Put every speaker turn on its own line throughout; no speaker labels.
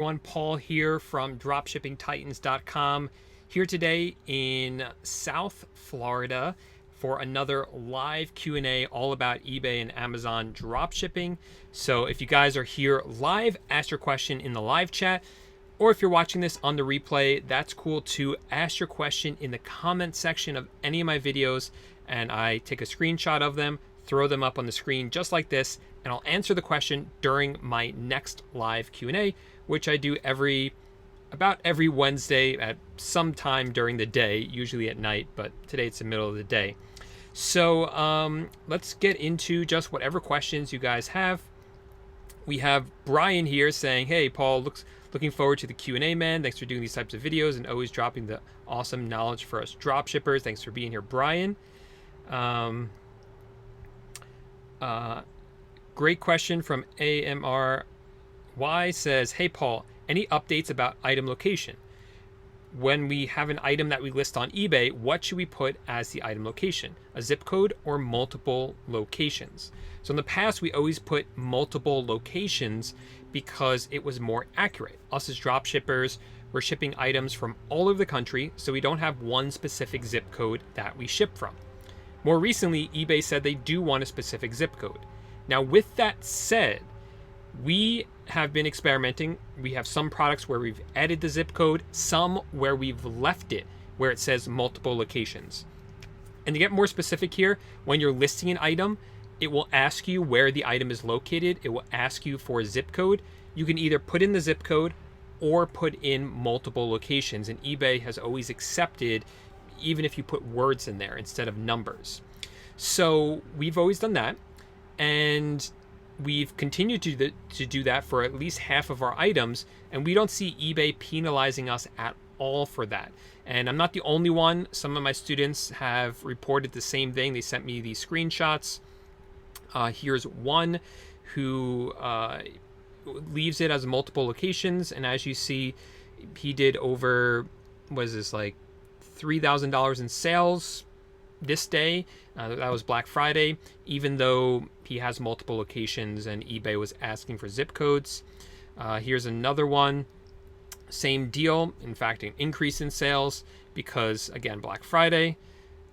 Everyone, Paul here from dropshippingtitans.com, here today in South Florida for another live Q&A all about eBay and Amazon dropshipping. So if you guys are here live, ask your question in the live chat, or if you're watching this on the replay, that's cool too. Ask your question in the comment section of any of my videos, and I take a screenshot of them, throw them up on the screen just like this, and I'll answer the question during my next live Q&A, which I do about every Wednesday at some time during the day, usually at night, but today it's the middle of the day. So let's get into just whatever questions you guys have. We have Brian here saying, hey, Paul, looking forward to the Q&A, man. Thanks for doing these types of videos and always dropping the awesome knowledge for us dropshippers. Thanks for being here, Brian. Great question from AMRY says, hey, Paul, any updates about item location? When we have an item that we list on eBay, what should we put as the item location? A zip code or multiple locations? So in the past, we always put multiple locations because it was more accurate. Us as dropshippers, we're shipping items from all over the country, so we don't have one specific zip code that we ship from. More recently, eBay said they do want a specific zip code. Now, with that said, we have been experimenting. We have some products where we've added the zip code, some where we've left it where it says multiple locations. And to get more specific here, when you're listing an item, it will ask you where the item is located. It will ask you for a zip code. You can either put in the zip code or put in multiple locations. And eBay has always accepted even if you put words in there instead of numbers. So we've always done that. And we've continued to do that for at least half of our items, and we don't see eBay penalizing us at all for that. And I'm not the only one. Some of my students have reported the same thing. They sent me these screenshots. Here's one who leaves it as multiple locations, and as you see, he did over, what is this, like $3,000 in sales this day. That was Black Friday, even though he has multiple locations and eBay was asking for zip codes. Here's another one, same deal. In fact, an increase in sales because, again, Black Friday.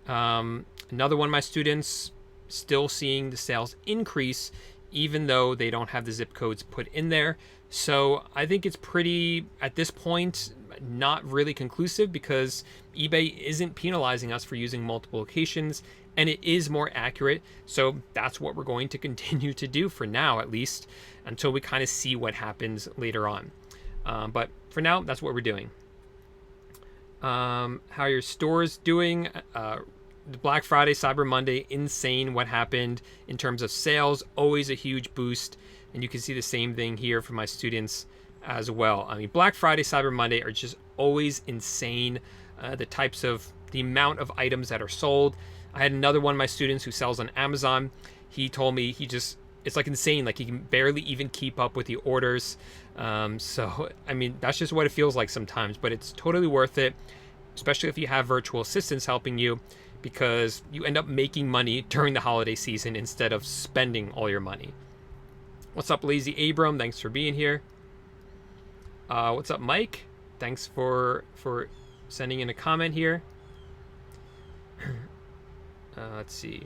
Another one of my students still seeing the sales increase even though they don't have the zip codes put in there. So I think it's pretty, at this point, not really conclusive because eBay isn't penalizing us for using multiple locations, and it is more accurate. So that's what we're going to continue to do for now, at least, until we kind of see what happens later on. But for now, that's what we're doing. How are your stores doing? The Black Friday, Cyber Monday, insane what happened in terms of sales, always a huge boost. And you can see the same thing here for my students as well. I mean, Black Friday, Cyber Monday are just always insane. The amount of items that are sold. I had another one of my students who sells on Amazon. He told me it's like insane. Like he can barely even keep up with the orders. So, I mean, that's just what it feels like sometimes, but it's totally worth it, especially if you have virtual assistants helping you, because you end up making money during the holiday season instead of spending all your money. What's up, Lazy Abram? Thanks for being here. What's up, Mike? Thanks for sending in a comment here. Let's see.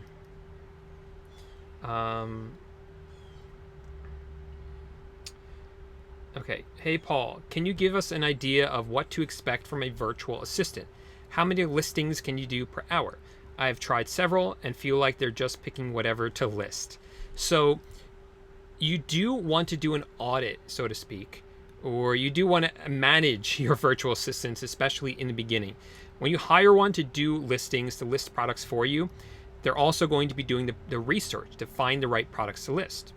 Okay. Hey, Paul, can you give us an idea of what to expect from a virtual assistant? How many listings can you do per hour? I've tried several and feel like they're just picking whatever to list. So you do want to do an audit, so to speak, or you do want to manage your virtual assistants, especially in the beginning. When you hire one to do listings, to list products for you, they're also going to be doing the research to find the right products to list.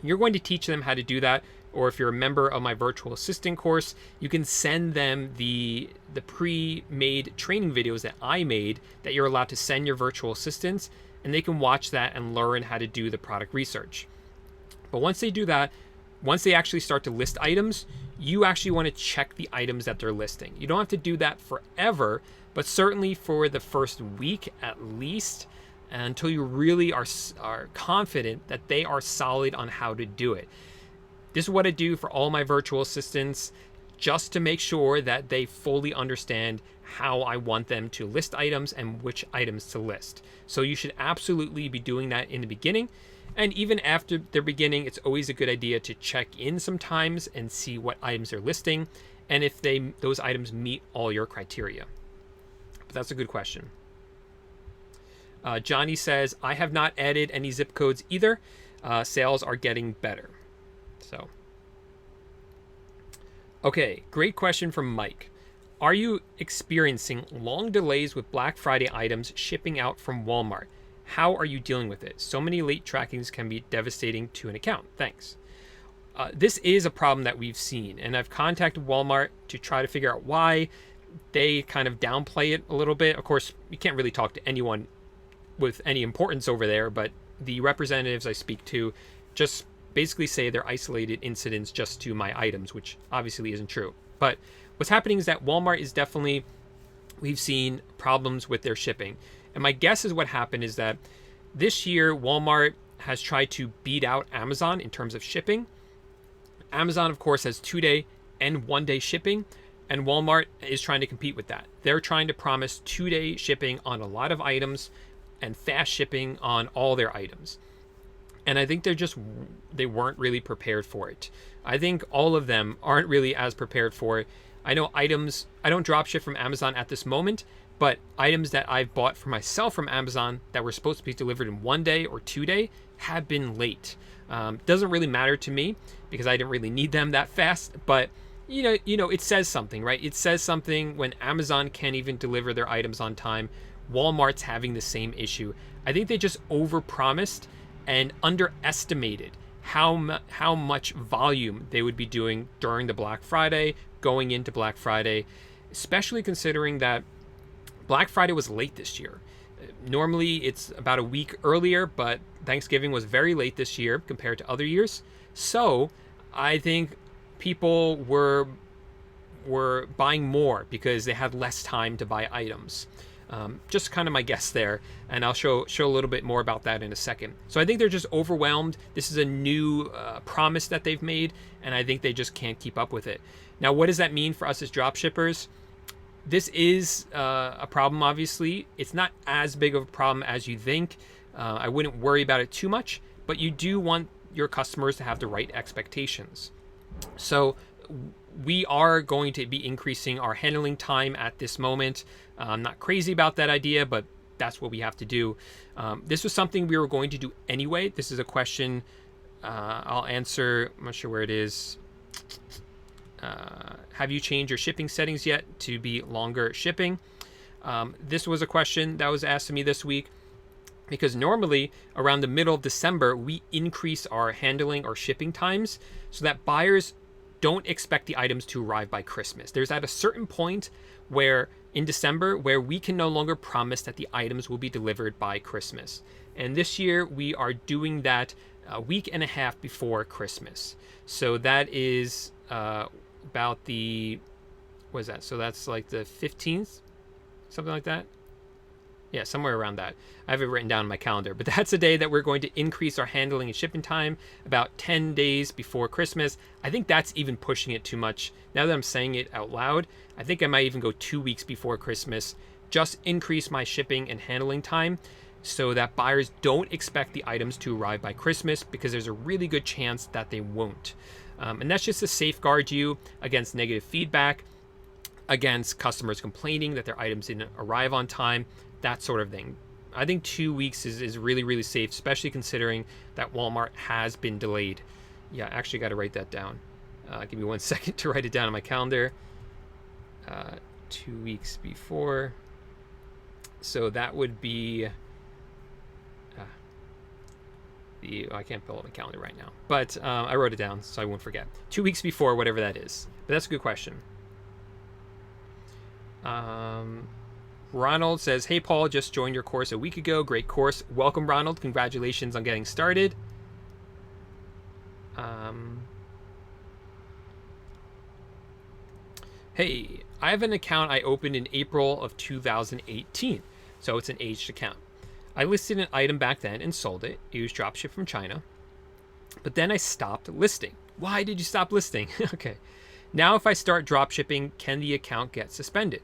You're going to teach them how to do that, or if you're a member of my virtual assistant course, you can send them the pre-made training videos that I made that you're allowed to send your virtual assistants, and they can watch that and learn how to do the product research. But once they do that, once they actually start to list items, you actually want to check the items that they're listing. You don't have to do that forever, but certainly for the first week at least, until you really are confident that they are solid on how to do it. This is what I do for all my virtual assistants, just to make sure that they fully understand how I want them to list items and which items to list. So you should absolutely be doing that in the beginning. And even after the beginning, it's always a good idea to check in sometimes and see what items they're listing and if those items meet all your criteria. But that's a good question. Johnny says, I have not added any zip codes either. Sales are getting better. So, okay, great question from Mike. Are you experiencing long delays with Black Friday items shipping out from Walmart? How are you dealing with it? So many late trackings can be devastating to an account. Thanks. This is a problem that we've seen, and I've contacted Walmart to try to figure out why. They kind of downplay it a little bit. Of course, you can't really talk to anyone with any importance over there, but the representatives I speak to just basically say they're isolated incidents just to my items, which obviously isn't true. But what's happening is that Walmart is definitely, we've seen problems with their shipping. And my guess is what happened is that this year Walmart has tried to beat out Amazon in terms of shipping. Amazon, of course, has 2-day and 1-day shipping, and Walmart is trying to compete with that. They're trying to promise 2-day shipping on a lot of items and fast shipping on all their items. And I think they weren't really prepared for it. I think all of them aren't really as prepared for it. I know items, I don't drop ship from Amazon at this moment, but items that I've bought for myself from Amazon that were supposed to be delivered in 1-day or 2-day have been late. Doesn't really matter to me because I didn't really need them that fast, but you know, it says something, right? It says something when Amazon can't even deliver their items on time. Walmart's having the same issue. I think they just overpromised and underestimated how much volume they would be doing during the Black Friday, going into Black Friday, especially considering that Black Friday was late this year. Normally it's about a week earlier, but Thanksgiving was very late this year compared to other years. So I think people were buying more because they had less time to buy items. Just kind of my guess there, and I'll show a little bit more about that in a second. So I think they're just overwhelmed. This is a new promise that they've made, and I think they just can't keep up with it. Now, what does that mean for us as drop shippers? This is a problem, obviously. It's not as big of a problem as you think. I wouldn't worry about it too much, but you do want your customers to have the right expectations. So we are going to be increasing our handling time at this moment. I'm not crazy about that idea, but that's what we have to do. This was something we were going to do anyway. This is a question I'll answer. I'm not sure where it is. Have you changed your shipping settings yet to be longer shipping? This was a question that was asked to me this week because normally around the middle of December, we increase our handling or shipping times so that buyers don't expect the items to arrive by Christmas. There's at a certain point where in December where we can no longer promise that the items will be delivered by Christmas. And this year we are doing that a week and a half before Christmas. So that is about the, what is that? So that's like the 15th, something like that. Yeah, somewhere around that. I have it written down on my calendar, but that's the day that we're going to increase our handling and shipping time about 10 days before Christmas. I think that's even pushing it too much. Now that I'm saying it out loud, I think I might even go 2 weeks before Christmas, just increase my shipping and handling time so that buyers don't expect the items to arrive by Christmas because there's a really good chance that they won't. And that's just to safeguard you against negative feedback, against customers complaining that their items didn't arrive on time, that sort of thing. I think 2 weeks is really, really safe, especially considering that Walmart has been delayed. Yeah, I actually got to write that down. Give me 1 second to write it down on my calendar. 2 weeks before. So that would be... I can't pull up my calendar right now. But I wrote it down so I won't forget. 2 weeks before, whatever that is. But that's a good question. Ronald says, hey, Paul, just joined your course a week ago. Great course. Welcome, Ronald. Congratulations on getting started. Hey, I have an account I opened in April of 2018. So it's an aged account. I listed an item back then and sold it. It was dropshipped from China. But then I stopped listing. Why did you stop listing? Okay. Now, if I start dropshipping, can the account get suspended?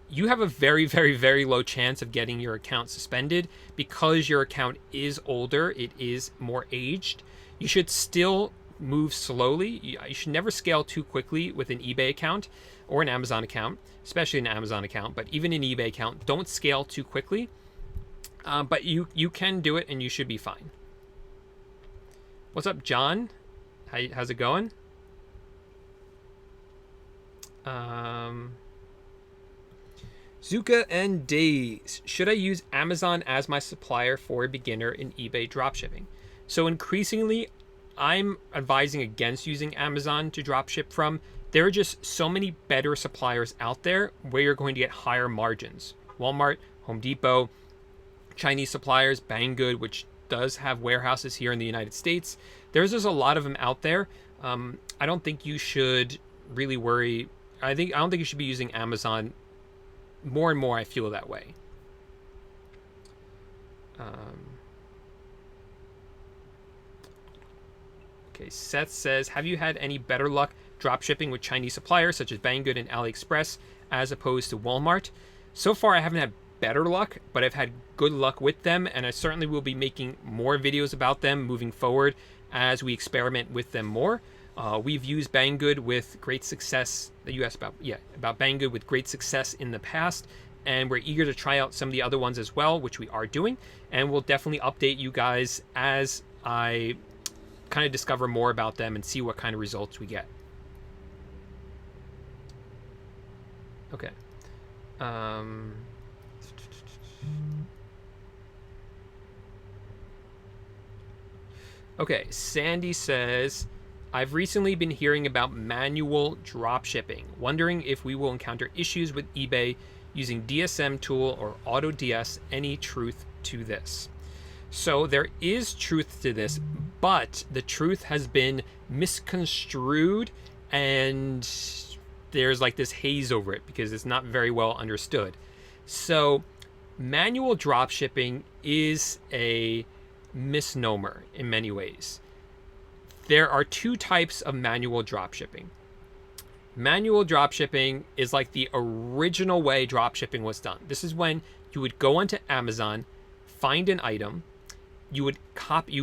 You have a very, very, very low chance of getting your account suspended because your account is older. It is more aged. You should still move slowly. You should never scale too quickly with an eBay account or an Amazon account, especially an Amazon account, but even an eBay account, don't scale too quickly. But you can do it and you should be fine. What's up, John? How's it going? Zuka and Days. Should I use Amazon as my supplier for a beginner in eBay dropshipping? So increasingly, I'm advising against using Amazon to dropship from. There are just so many better suppliers out there where you're going to get higher margins. Walmart, Home Depot, Chinese suppliers, Banggood, which does have warehouses here in the United States. There's just a lot of them out there. I don't think you should really worry. I don't think you should be using Amazon. More and more, I feel that way. Okay, Seth says, have you had any better luck dropshipping with Chinese suppliers such as Banggood and AliExpress as opposed to Walmart? So far, I haven't had better luck, but I've had good luck with them, and I certainly will be making more videos about them moving forward as we experiment with them more. We've used Banggood with great success. You asked about Banggood with great success in the past, and we're eager to try out some of the other ones as well, which we are doing, and we'll definitely update you guys as I kind of discover more about them and see what kind of results we get. Okay. Okay, Sandy says, I've recently been hearing about manual dropshipping, wondering if we will encounter issues with eBay using DSM tool or AutoDS. Any truth to this? So there is truth to this, but the truth has been misconstrued and there's like this haze over it because it's not very well understood. So manual dropshipping is a misnomer in many ways. There are two types of manual dropshipping. Manual dropshipping is like the original way dropshipping was done. This is when you would go onto Amazon, find an item, you would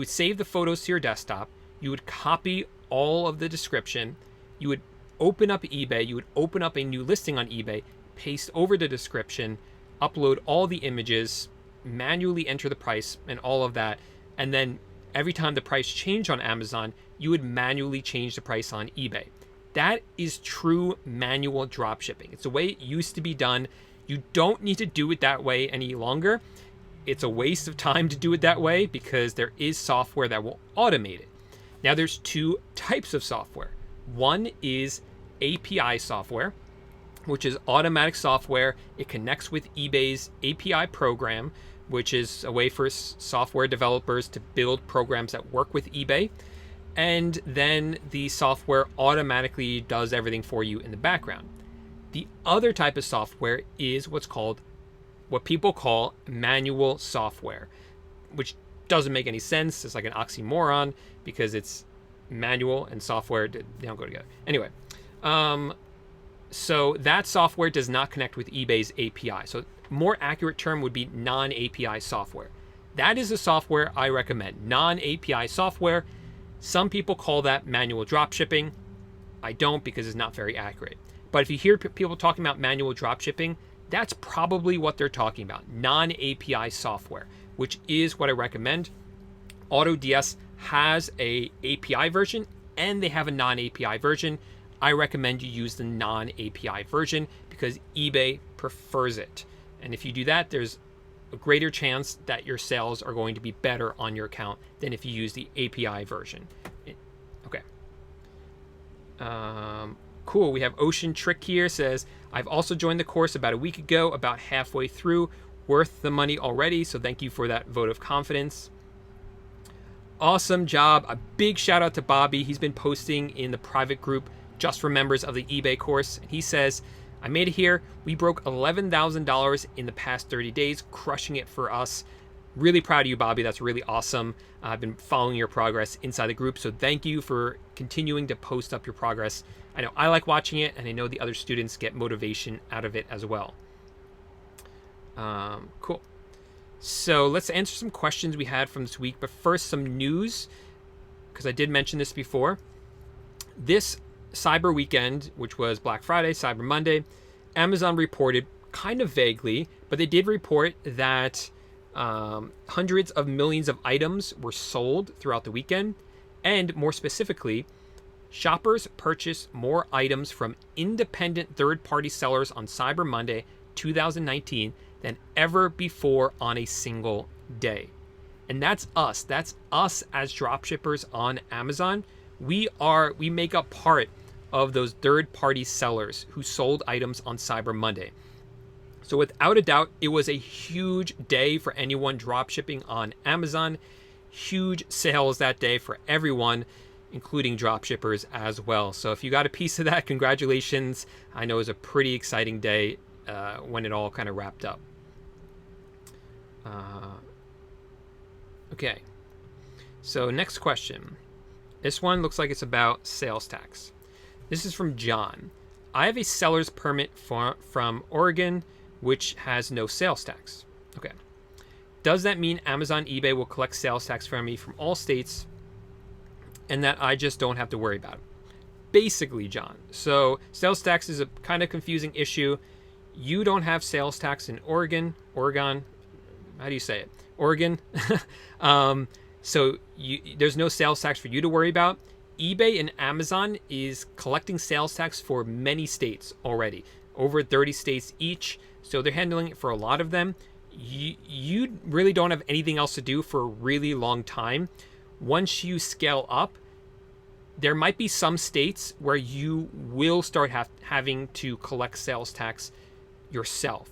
save the photos to your desktop, you would copy all of the description, you would open up eBay, you would open up a new listing on eBay, paste over the description, upload all the images, manually enter the price and all of that, and then every time the price changed on Amazon, you would manually change the price on eBay. That is true manual dropshipping. It's the way it used to be done. You don't need to do it that way any longer. It's a waste of time to do it that way because there is software that will automate it. Now there's two types of software. One is API software, which is automatic software. It connects with eBay's API program, which is a way for software developers to build programs that work with eBay. And then the software automatically does everything for you in the background. The other type of software is what people call manual software, which doesn't make any sense. It's like an oxymoron because it's manual and software, they don't go together. Anyway, so that software does not connect with eBay's API. So more accurate term would be non-API software. That is the software I recommend, non-API software. Some people call that manual dropshipping. I don't because it's not very accurate. But if you hear people talking about manual dropshipping, that's probably what they're talking about, non-API software, which is what I recommend. AutoDS has a API version and they have a non-API version. I recommend you use the non-API version because eBay prefers it. And if you do that, there's a greater chance that your sales are going to be better on your account than if you use the API version. Okay. Cool. We have Ocean Trick here, says, I've also joined the course about a week ago, about halfway through, worth the money already. So thank you for that vote of confidence. Awesome job. A big shout out to Bobby. He's been posting in the private group just for members of the eBay course. And he says, I made it here. We broke $11,000 in the past 30 days, crushing it for us. really proud of you, Bobby. That's really awesome. I've been following your progress inside the group, so thank you for continuing to post up your progress. I know I like watching it, and I know the other students get motivation out of it as well. Cool. So let's answer some questions we had from this week, but first some news, because I did mention this before. This Cyber weekend, which was Black Friday, Cyber Monday, Amazon reported kind of vaguely, but they did report that hundreds of millions of items were sold throughout the weekend. And more specifically, shoppers purchased more items from independent third-party sellers on Cyber Monday 2019 than ever before on a single day. And that's us. That's us as dropshippers on Amazon. We make up part of those third-party sellers who sold items on Cyber Monday. So without a doubt, it was a huge day for anyone dropshipping on Amazon. Huge sales that day for everyone, including dropshippers as well. So if you got a piece of that, congratulations. I know it was a pretty exciting day when it all kind of wrapped up. Okay, so next question. This one looks like it's about sales tax. This is from John. I have a seller's permit from Oregon, which has no sales tax. Okay. Does that mean Amazon, eBay will collect sales tax from me from all states and that I just don't have to worry about it? Basically, John. So sales tax is a kind of confusing issue. You don't have sales tax in Oregon. How do you say it? Oregon. So there's no sales tax for you to worry about. eBay and Amazon is collecting sales tax for many states already, over 30 states each. So they're handling it for a lot of them. You really don't have anything else to do for a really long time. Once you scale up, there might be some states where you will start having to collect sales tax yourself.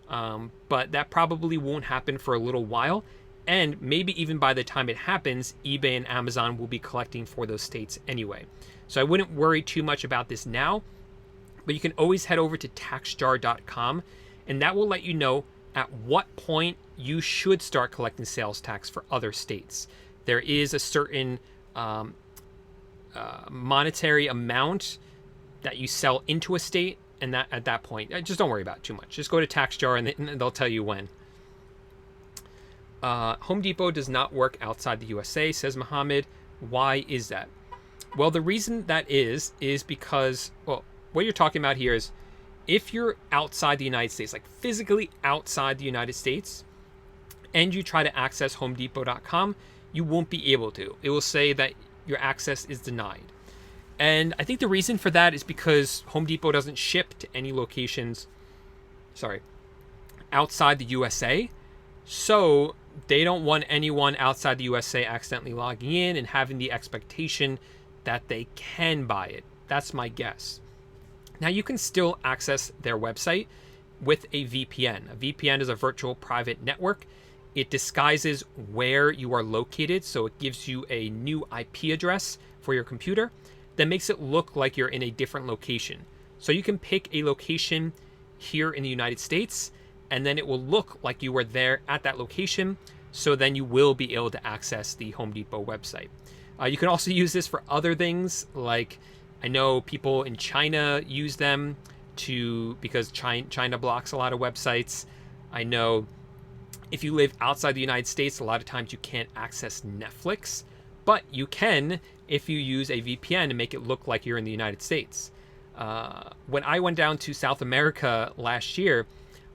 But that probably won't happen for a little while. And maybe even by the time it happens, eBay and Amazon will be collecting for those states anyway. So I wouldn't worry too much about this now, but you can always head over to taxjar.com, and that will let you know at what point you should start collecting sales tax for other states. There is a certain monetary amount that you sell into a state, and that at that point, just don't worry about it too much. Just go to TaxJar and they'll tell you when. Home Depot does not work outside the USA, says Mohammed. Why is that? Well, the reason that is because, well, what you're talking about here is if you're outside the United States, like physically outside the United States, and you try to access homedepot.com, you won't be able to. It will say that your access is denied. And I think the reason for that is because Home Depot doesn't ship to any locations, outside the USA. So they don't want anyone outside the USA accidentally logging in and having the expectation that they can buy it. That's my guess. Now you can still access their website with a VPN. A VPN is a virtual private network. It disguises where you are located, so it gives you a new IP address for your computer that makes it look like you're in a different location. So you can pick a location here in the United States, and then it will look like you were there at that location, so then you will be able to access the Home Depot website. You can also use this for other things, like I know people in China use them because China blocks a lot of websites. I know if you live outside the United States, a lot of times you can't access Netflix, but you can if you use a VPN to make it look like you're in the United States. When I went down to South America last year,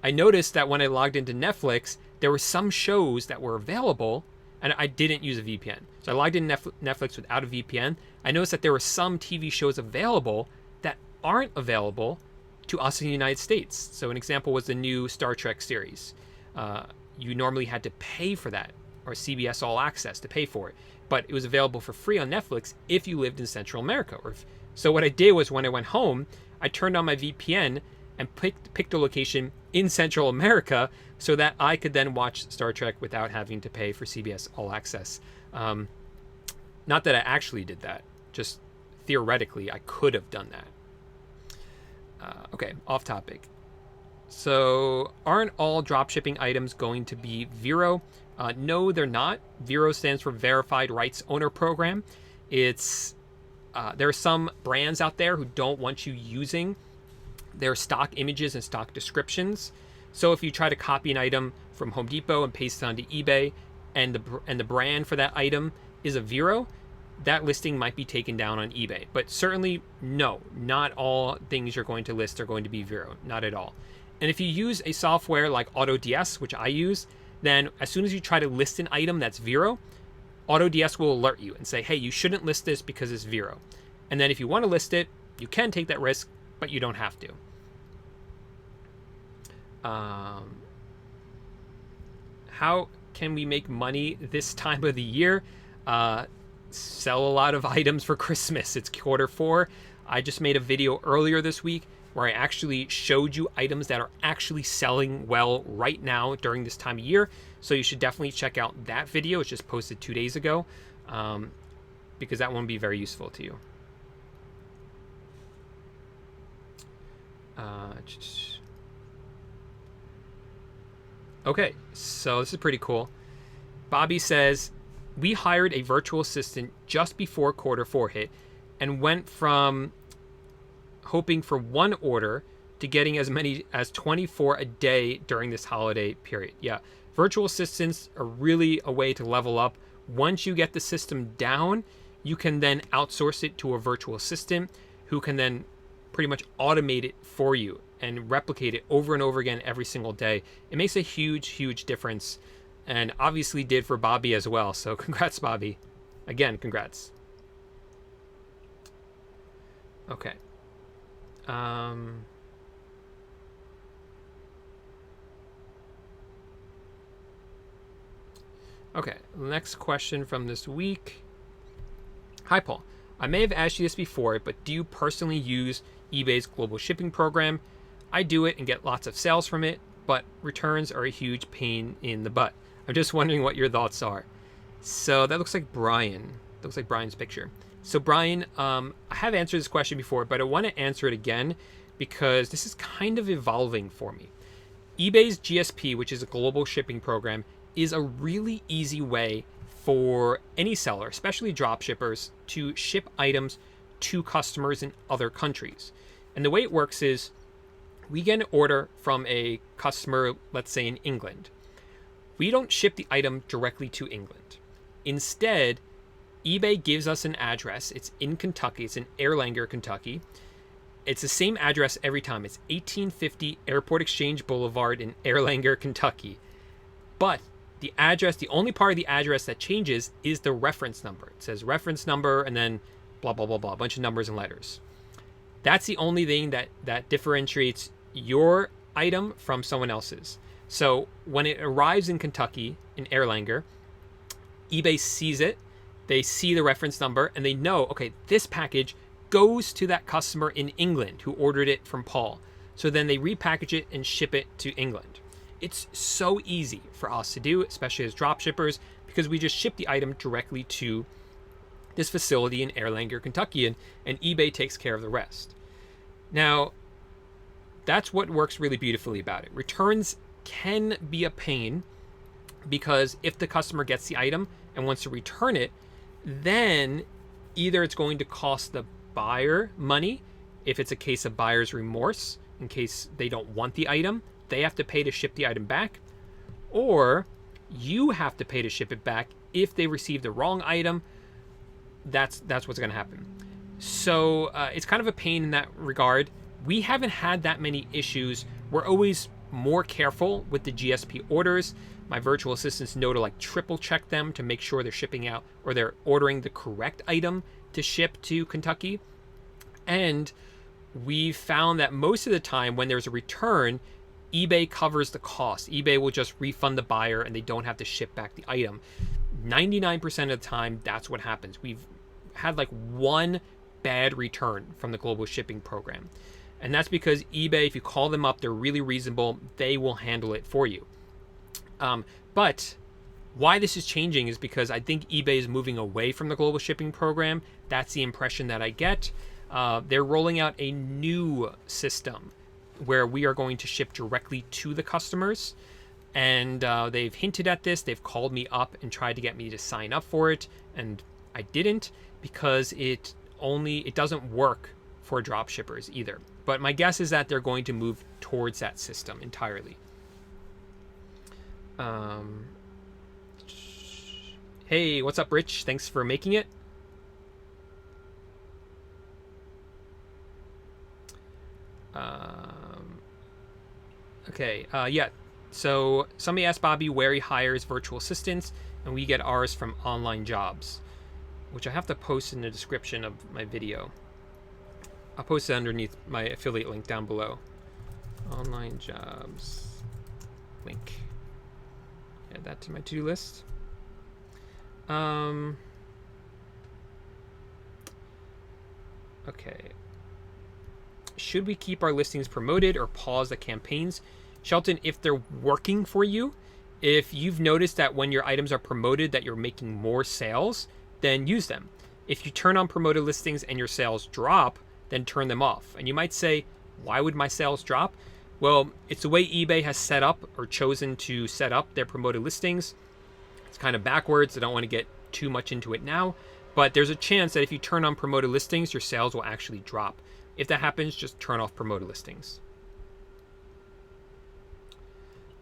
I noticed that when I logged into Netflix, there were some shows that were available, and I didn't use a VPN. So I logged in Netflix without a VPN. I noticed that there were some TV shows available that aren't available to us in the United States. So an example was the new Star Trek series. You normally had to pay for that, or CBS All Access to pay for it, but it was available for free on Netflix if you lived in Central America. So what I did was when I went home, I turned on my VPN and picked a location in Central America so that I could then watch Star Trek without having to pay for CBS All Access. Not that I actually did that, just theoretically I could have done that. Okay, off topic. So aren't all dropshipping items going to be Vero? No, they're not. VRO stands for Verified Rights Owner Program. It's there are some brands out there who don't want you using their stock images and stock descriptions. So if you try to copy an item from Home Depot and paste it onto eBay, and the brand for that item is a VRO, that listing might be taken down on eBay. But certainly, no, not all things you're going to list are going to be VRO, not at all. And if you use a software like AutoDS, which I use, then as soon as you try to list an item that's VRO, AutoDS will alert you and say, hey, you shouldn't list this because it's VRO. And then if you want to list it, you can take that risk, but you don't have to. How can we make money this time of the year? Sell a lot of items for Christmas. It's Q4. I just made a video earlier this week where I actually showed you items that are actually selling well right now during this time of year. So you should definitely check out that video. It's just posted 2 days ago, because that one will be very useful to you. Okay, so this is pretty cool. Bobby says, we hired a virtual assistant just before Q4 hit and went from hoping for one order to getting as many as 24 a day during this holiday period. Yeah, virtual assistants are really a way to level up. Once you get the system down, you can then outsource it to a virtual assistant who can then pretty much automate it for you and replicate it over and over again every single day. It makes a huge, huge difference, and obviously did for Bobby as well. So congrats, Bobby. Again, congrats. Okay. Okay, next question from this week. Hi, Paul. I may have asked you this before, but do you personally use eBay's global shipping program? I do it and get lots of sales from it, but returns are a huge pain in the butt. I'm just wondering what your thoughts are. So that looks like Brian. That looks like Brian's picture. So Brian, I have answered this question before, but I want to answer it again because this is kind of evolving for me. eBay's GSP, which is a global shipping program, is a really easy way for any seller, especially dropshippers, to ship items to customers in other countries. And the way it works is we get an order from a customer, let's say in England. We don't ship the item directly to England. Instead, eBay gives us an address. It's in Kentucky. It's in Erlanger, Kentucky. It's the same address every time. It's 1850 Airport Exchange Boulevard in Erlanger, Kentucky. But the address, the only part of the address that changes is the reference number. It says reference number and then blah, blah, blah, blah, a bunch of numbers and letters. That's the only thing that differentiates your item from someone else's. So when it arrives in Kentucky, in Erlanger, eBay sees it, they see the reference number, and they know, okay, this package goes to that customer in England who ordered it from Paul. So then they repackage it and ship it to England. It's so easy for us to do, especially as drop shippers, because we just ship the item directly to this facility in Erlanger, Kentucky, and eBay takes care of the rest. Now, that's what works really beautifully about it. Returns can be a pain because if the customer gets the item and wants to return it, then either it's going to cost the buyer money, if it's a case of buyer's remorse, in case they don't want the item, they have to pay to ship the item back, or you have to pay to ship it back if they receive the wrong item. That's what's going to happen. So it's kind of a pain in that regard. We haven't had that many issues. We're always more careful with the GSP orders. My virtual assistants know to like triple check them to make sure they're shipping out or they're ordering the correct item to ship to Kentucky. And we found that most of the time when there's a return, eBay covers the cost. eBay will just refund the buyer and they don't have to ship back the item. 99% of the time, that's what happens. We've had like one bad return from the global shipping program. And that's because eBay, if you call them up, they're really reasonable. They will handle it for you. But why this is changing is because I think eBay is moving away from the global shipping program. That's the impression that I get. They're rolling out a new system where we are going to ship directly to the customers. And they've hinted at this. They've called me up and tried to get me to sign up for it, and I didn't because it doesn't work for drop shippers either. But my guess is that they're going to move towards that system entirely. Hey, what's up, Rich? Thanks for making it. Okay, yeah. So somebody asked Bobby where he hires virtual assistants, and we get ours from online jobs, which I have to post in the description of my video. I'll post it underneath my affiliate link down below. Online jobs link. Add that to my to-do list. Okay. Should we keep our listings promoted or pause the campaigns? Shelton, if they're working for you, if you've noticed that when your items are promoted that you're making more sales, then use them. If you turn on promoted listings and your sales drop, then turn them off. And you might say, why would my sales drop? Well, it's the way eBay has set up or chosen to set up their promoted listings. It's kind of backwards. I don't want to get too much into it now, but there's a chance that if you turn on promoted listings, your sales will actually drop. If that happens, just turn off promoted listings.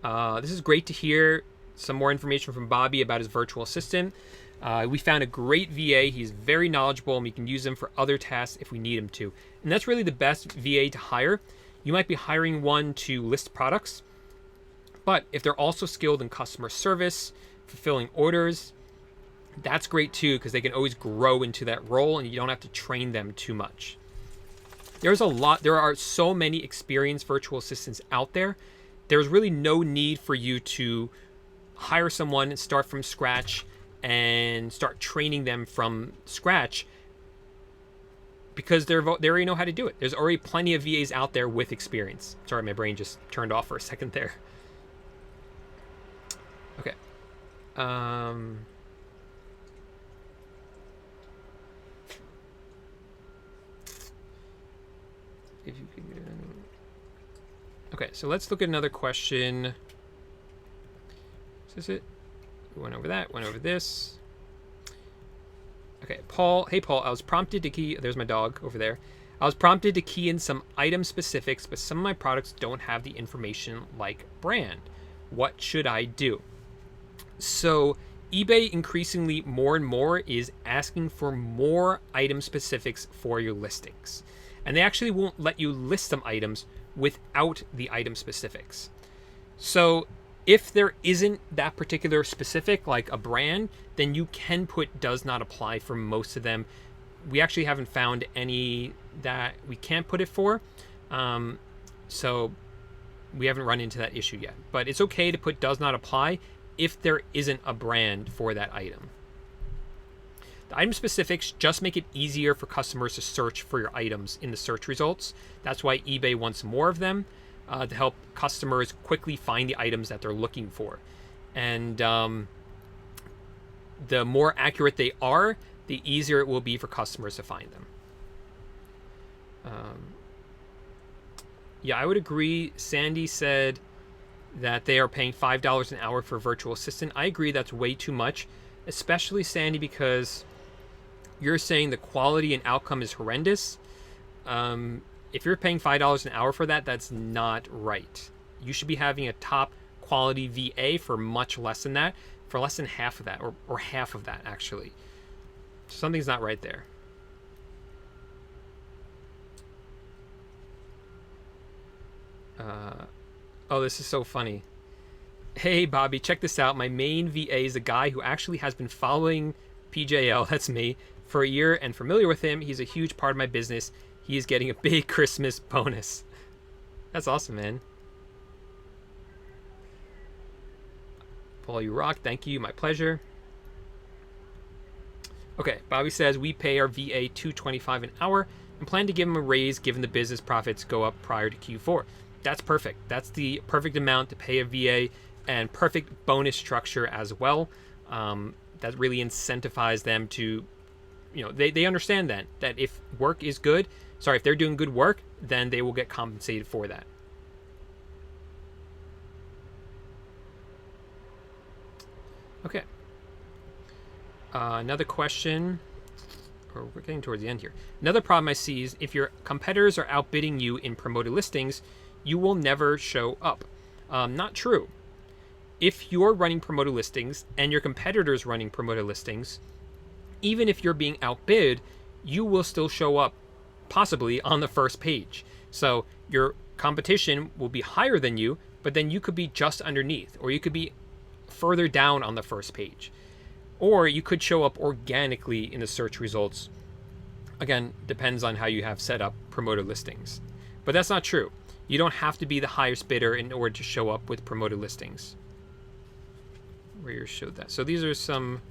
This is great to hear some more information from Bobby about his virtual assistant. We found a great VA. He's very knowledgeable, and we can use him for other tasks if we need him to. And that's really the best VA to hire. You might be hiring one to list products, but if they're also skilled in customer service, fulfilling orders, that's great too, because they can always grow into that role and you don't have to train them too much. There are so many experienced virtual assistants out there. There's really no need for you to hire someone and start from scratch and start training them from scratch, because they already know how to do it. There's already plenty of VAs out there with experience. Sorry, my brain just turned off for a second there. Okay. If you could, okay, so let's look at another question. Is this it? We went over that, went over this. Okay, Paul. Hey, Paul, I was prompted to key... There's my dog over there. I was prompted to key in some item specifics, but some of my products don't have the information like brand. What should I do? So eBay increasingly more and more is asking for more item specifics for your listings. And they actually won't let you list some items without the item specifics. So if there isn't that particular specific, like a brand, then you can put does not apply for most of them. We actually haven't found any that we can't put it for. So we haven't run into that issue yet. But it's okay to put does not apply if there isn't a brand for that item. The item specifics just make it easier for customers to search for your items in the search results. That's why eBay wants more of them to help customers quickly find the items that they're looking for. And the more accurate they are, the easier it will be for customers to find them. Yeah, I would agree. Sandy said that they are paying $5 an hour for a virtual assistant. I agree that's way too much, especially, Sandy, because you're saying the quality and outcome is horrendous. If you're paying $5 an hour for that, that's not right. You should be having a top quality VA for much less than that, for less than half of that, or half of that, actually. Something's not right there. Oh, this is so funny. Hey, Bobby, check this out. My main VA is a guy who actually has been following PJL, that's me, for a year and familiar with him. He's a huge part of my business. He is getting a big Christmas bonus. That's awesome, man. Paul, you rock. Thank you. My pleasure. Okay, Bobby says we pay our VA $225 an hour and plan to give him a raise given the business profits go up prior to Q4. That's perfect. That's the perfect amount to pay a VA, and perfect bonus structure as well. That really incentivizes them to, they understand that if work is good, if they're doing good work, then they will get compensated for that. Okay. Another question, or we're getting towards the end here. Another problem I see is if your competitors are outbidding you in promoted listings, you will never show up. Not true. If you're running promoted listings and your competitor's running promoted listings, even if you're being outbid, you will still show up possibly on the first page. So your competition will be higher than you, but then you could be just underneath, or you could be further down on the first page. Or you could show up organically in the search results. Again, depends on how you have set up promoted listings. But that's not true. You don't have to be the highest bidder in order to show up with promoted listings. Where you showed that. So these are some,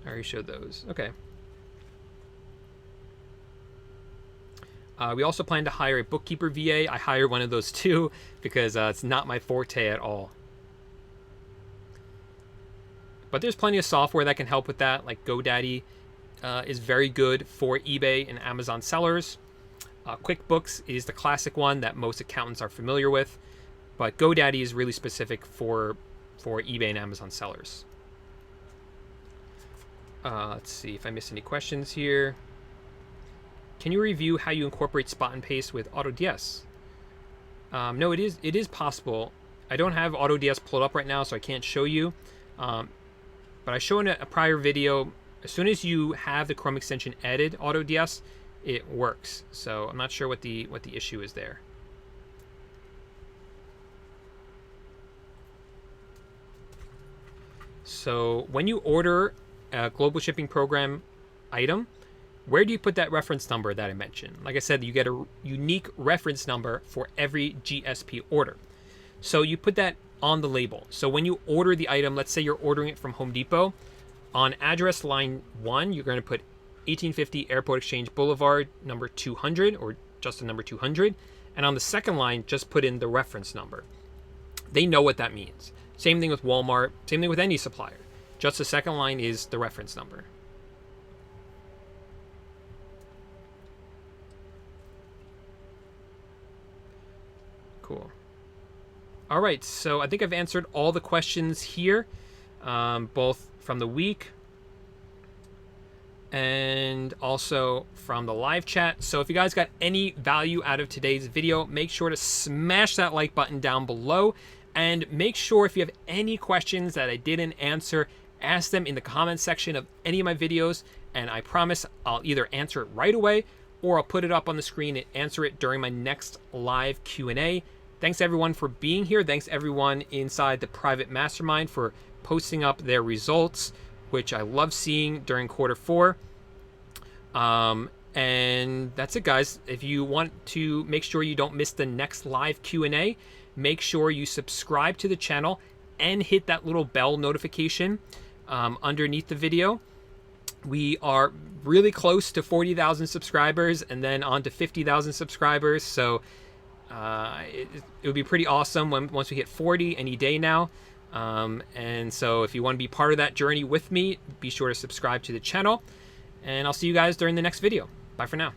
I already showed those. Okay. We also plan to hire a bookkeeper VA. I hired one of those too because it's not my forte at all. But there's plenty of software that can help with that, like GoDaddy is very good for eBay and Amazon sellers. QuickBooks is the classic one that most accountants are familiar with, but GoDaddy is really specific for eBay and Amazon sellers. Let's see if I missed any questions here. Can you review how you incorporate spot and paste with AutoDS? No, it is possible. I don't have AutoDS pulled up right now, so I can't show you. But I showed in a prior video, as soon as you have the Chrome extension added AutoDS, it works. So I'm not sure what the issue is there. So when you order a global shipping program item, where do you put that reference number that I mentioned? Like I said, you get a unique reference number for every GSP order. So you put that on the label. So when you order the item, let's say you're ordering it from Home Depot, on address line 1, you're going to put 1850 Airport Exchange Boulevard, number 200, or just the number 200. And on the second line, just put in the reference number. They know what that means. Same thing with Walmart, same thing with any supplier. Just the second line is the reference number. Cool. All right, so I think I've answered all the questions here, both from the week and also from the live chat. So if you guys got any value out of today's video, make sure to smash that like button down below, and make sure if you have any questions that I didn't answer, ask them in the comments section of any of my videos, and I promise I'll either answer it right away or I'll put it up on the screen and answer it during my next live Q&A. Thanks everyone for being here. Thanks everyone inside the private mastermind for posting up their results, which I love seeing during Q4. And that's it, guys. If you want to make sure you don't miss the next live Q&A, make sure you subscribe to the channel and hit that little bell notification underneath the video. We are really close to 40,000 subscribers and then on to 50,000 subscribers. So it would be pretty awesome once we hit 40 any day now. And so if you want to be part of that journey with me, be sure to subscribe to the channel. And I'll see you guys during the next video. Bye for now.